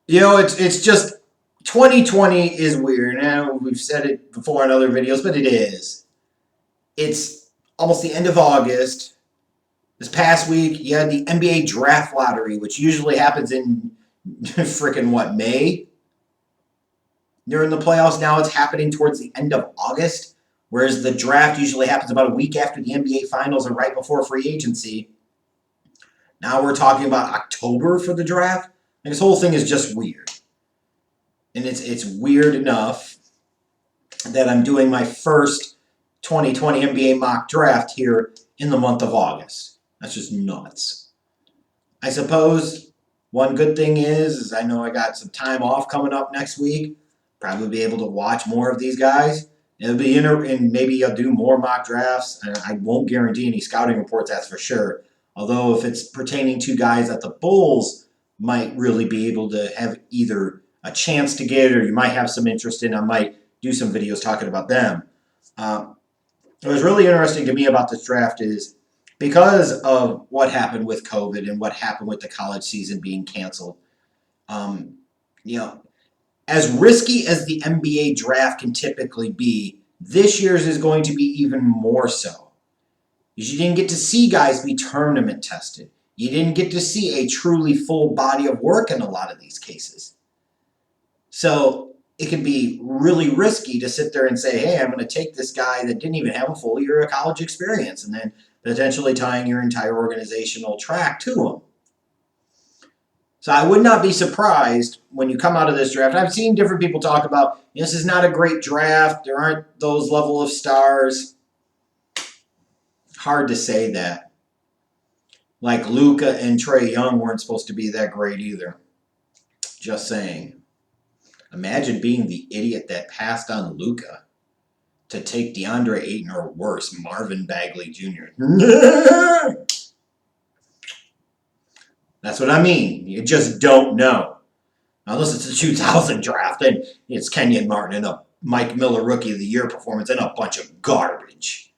It's just 2020 is weird. Now we've said it before in other videos, but it is. It's almost the end of August. This past week, you had the NBA draft lottery, which usually happens in freaking May? During the playoffs, now it's happening towards the end of August, whereas the draft usually happens about a week after the NBA finals and right before free agency. Now we're talking about October for the draft. And this whole thing is just weird. And it's weird enough that I'm doing my first 2020 NBA mock draft here in the month of August. That's just nuts. I suppose one good thing is I know I got some time off coming up next week. Probably be able to watch more of these guys. It'll be and maybe I'll do more mock drafts. I won't guarantee any scouting reports, that's for sure. Although if it's pertaining to guys that the Bulls might really be able to have either a chance to get or you might have some interest in, I might do some videos talking about them. What was really interesting to me about this draft is because of what happened with COVID and what happened with the college season being canceled, as risky as the NBA draft can typically be, this year's is going to be even more so. Because you didn't get to see guys be tournament tested. You didn't get to see a truly full body of work in a lot of these cases. So it can be really risky to sit there and say, hey, I'm going to take this guy that didn't even have a full year of college experience and then potentially tying your entire organizational track to him. So I would not be surprised when you come out of this draft. I've seen different people talk about, this is not a great draft. There aren't those level of stars. Hard to say that. Like Luka and Trae Young weren't supposed to be that great either. Just saying. Imagine being the idiot that passed on Luka to take DeAndre Ayton or worse, Marvin Bagley Jr. That's what I mean. You just don't know. Unless it's a 2000 draft, then it's Kenyon Martin and a Mike Miller Rookie of the Year performance and a bunch of garbage.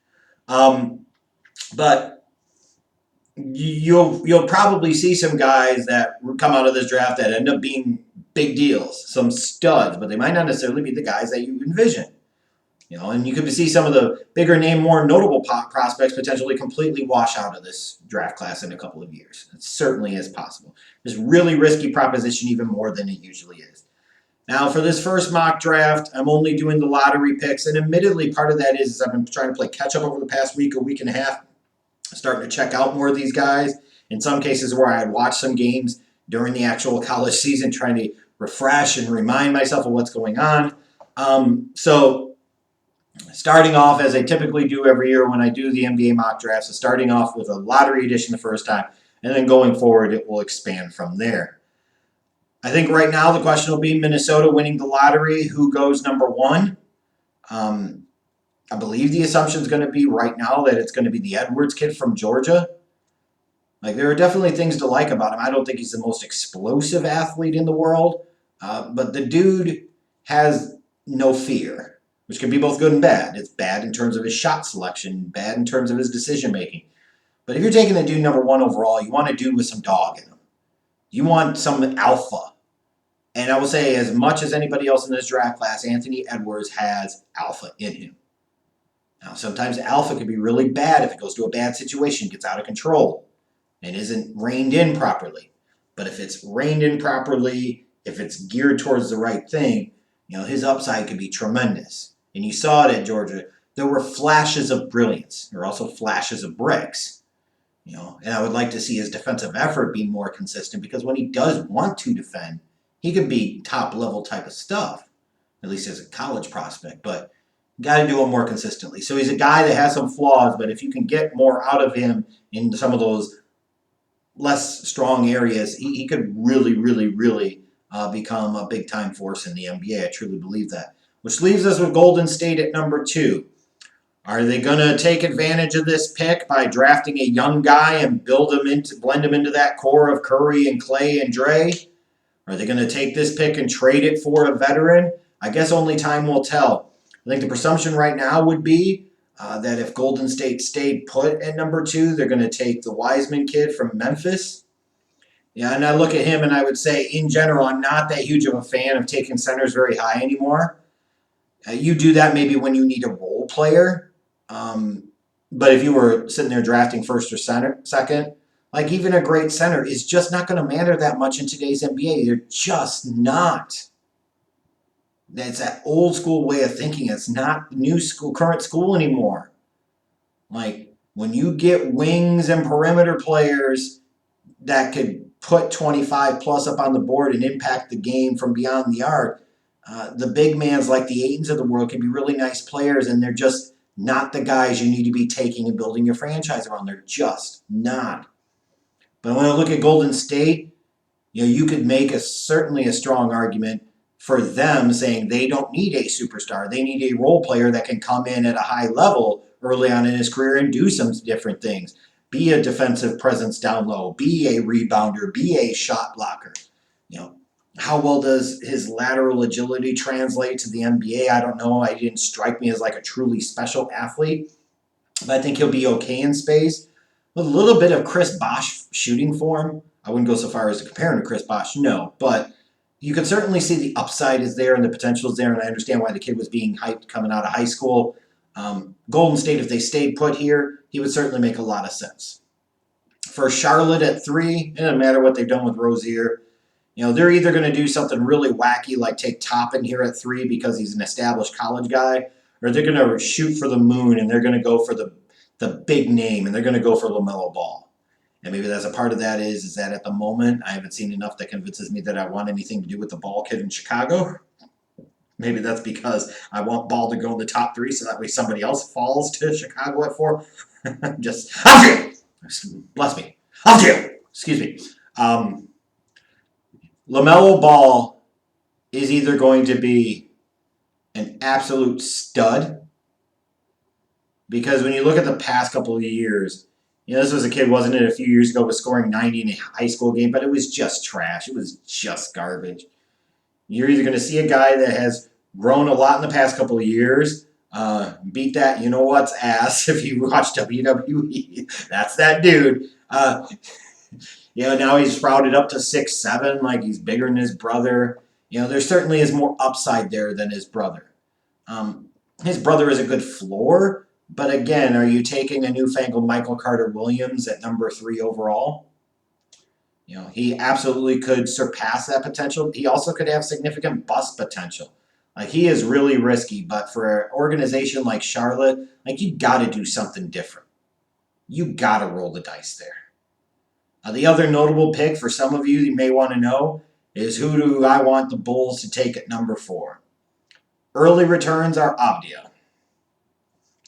But you'll probably see some guys that come out of this draft that end up being big deals, some studs, but they might not necessarily be the guys that you envision. And you could see some of the bigger name, more notable prospects potentially completely wash out of this draft class in a couple of years. It certainly is possible. It's a really risky proposition, even more than it usually is. Now, for this first mock draft, I'm only doing the lottery picks, and admittedly, part of that is I've been trying to play catch-up over the past week and a half, starting to check out more of these guys. In some cases where I had watched some games during the actual college season, trying to refresh and remind myself of what's going on. Starting off, as I typically do every year when I do the NBA mock drafts, so starting off with a lottery edition the first time, and then going forward, it will expand from there. I think right now the question will be Minnesota winning the lottery. Who goes number one? I believe the assumption is going to be right now that it's going to be the Edwards kid from Georgia. There are definitely things to like about him. I don't think he's the most explosive athlete in the world, but the dude has no fear, which can be both good and bad. It's bad in terms of his shot selection, bad in terms of his decision-making. But if you're taking the dude number one overall, you want a dude with some dog in him. You want some alpha. And I will say, as much as anybody else in this draft class, Anthony Edwards has alpha in him. Now, sometimes alpha can be really bad if it goes to a bad situation, gets out of control, and isn't reined in properly. But if it's reined in properly, if it's geared towards the right thing, his upside could be tremendous. And you saw it at Georgia. There were flashes of brilliance. There were also flashes of bricks. And I would like to see his defensive effort be more consistent because when he does want to defend, he could be top-level type of stuff, at least as a college prospect. But you got to do it more consistently. So he's a guy that has some flaws, but if you can get more out of him in some of those less strong areas, he could really, really, really become a big-time force in the NBA. I truly believe that. Which leaves us with Golden State at number 2. Are they going to take advantage of this pick by drafting a young guy and blend him into that core of Curry and Clay and Dre? Are they going to take this pick and trade it for a veteran? I guess only time will tell. I think the presumption right now would be that if Golden State stayed put at number 2, they're going to take the Wiseman kid from Memphis. Yeah, and I look at him and I would say, in general, I'm not that huge of a fan of taking centers very high anymore. You do that maybe when you need a role player. But if you were sitting there drafting first or second, like even a great center is just not going to matter that much in today's NBA. They're just not. That's that old school way of thinking. It's not new school, current school anymore. Like when you get wings and perimeter players that could put 25 plus up on the board and impact the game from beyond the arc, the big mans like the Aitons of the world can be really nice players, and they're just not the guys you need to be taking and building your franchise around. They're just not. But when I look at Golden State, you could make certainly a strong argument for them saying they don't need a superstar. They need a role player that can come in at a high level early on in his career and do some different things. Be a defensive presence down low. Be a rebounder. Be a shot blocker. How well does his lateral agility translate to the NBA? I don't know. He didn't strike me as like a truly special athlete. But I think he'll be okay in space. With a little bit of Chris Bosh shooting form. I wouldn't go so far as to compare him to Chris Bosh, no. But you can certainly see the upside is there and the potential is there. And I understand why the kid was being hyped coming out of high school. Golden State, if they stayed put here, he would certainly make a lot of sense. For Charlotte at 3, it doesn't matter what they've done with Rozier. They're either going to do something really wacky like take Toppin here at 3 because he's an established college guy, or they're going to shoot for the moon and they're going to go for the big name and they're going to go for LaMelo Ball. And maybe that's a part of that is that at the moment I haven't seen enough that convinces me that I want anything to do with the Ball kid in Chicago. Maybe that's because I want Ball to go in the top 3 so that way somebody else falls to Chicago at 4. Avdija! Bless me. Avdija! Excuse me. LaMelo Ball is either going to be an absolute stud, because when you look at the past couple of years, this was a kid, wasn't it, a few years ago, was scoring 90 in a high school game, but it was just trash. It was just garbage. You're either going to see a guy that has grown a lot in the past couple of years, beat that you-know-what's ass if you watch WWE. That's that dude. Now he's sprouted up to 6'7", like he's bigger than his brother. There certainly is more upside there than his brother. His brother is a good floor, but again, are you taking a newfangled Michael Carter-Williams at number 3 overall? He absolutely could surpass that potential. He also could have significant bust potential. Like, he is really risky, but for an organization like Charlotte, you got to do something different. You got to roll the dice there. The other notable pick for some of you may want to know is who do I want the Bulls to take at number 4? Early returns are Avdija.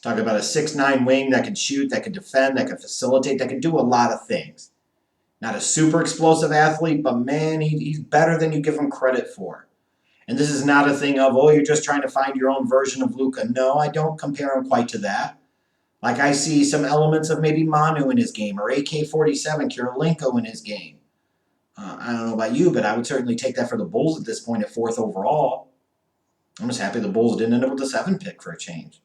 Talk about a 6'9" wing that can shoot, that can defend, that can facilitate, that can do a lot of things. Not a super explosive athlete, but man, he's better than you give him credit for. And this is not a thing of, you're just trying to find your own version of Luka. No, I don't compare him quite to that. Like, I see some elements of maybe Manu in his game, or AK-47, Kirilenko in his game. I don't know about you, but I would certainly take that for the Bulls at this point at 4th overall. I'm just happy the Bulls didn't end up with the 7 pick for a change.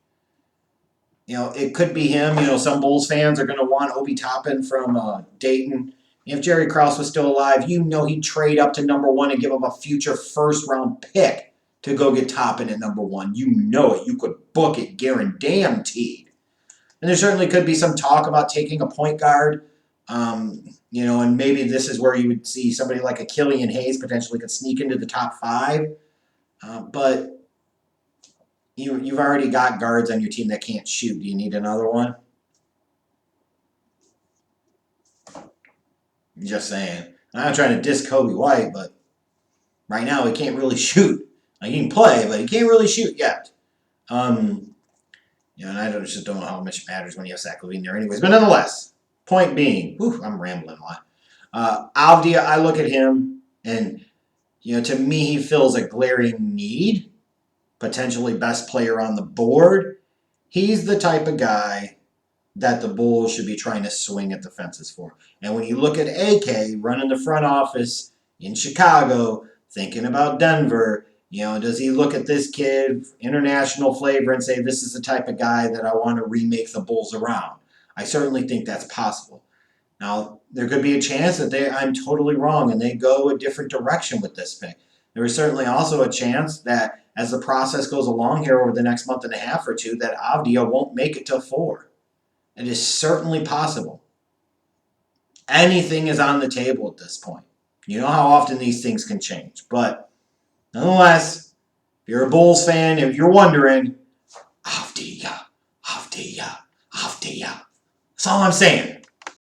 It could be him. Some Bulls fans are going to want Obi Toppin from Dayton. If Jerry Krause was still alive, he'd trade up to number 1 and give him a future first-round pick to go get Toppin at number 1. It. You could book it guaranteed. And there certainly could be some talk about taking a point guard, and maybe this is where you would see somebody like a Killian Hayes potentially could sneak into the top 5. But you've already got guards on your team that can't shoot. Do you need another one? Just saying. I'm not trying to diss Kobe White, but right now he can't really shoot. He can play, but he can't really shoot yet. And I just don't know how much it matters when you have Zach LaVine there anyways. But nonetheless, point being, I'm rambling a lot. Avdija, I look at him, and, to me, he fills a glaring need. Potentially best player on the board. He's the type of guy that the Bulls should be trying to swing at the fences for. And when you look at AK running the front office in Chicago, thinking about Denver, does he look at this kid, international flavor, and say, this is the type of guy that I want to remake the Bulls around? I certainly think that's possible. Now, there could be a chance that I'm totally wrong and they go a different direction with this pick. There is certainly also a chance that as the process goes along here over the next month and a half or two, that Avdija won't make it to 4. It is certainly possible. Anything is on the table at this point. You know how often these things can change. But nonetheless, if you're a Bulls fan, if you're wondering, Avdija. That's all I'm saying.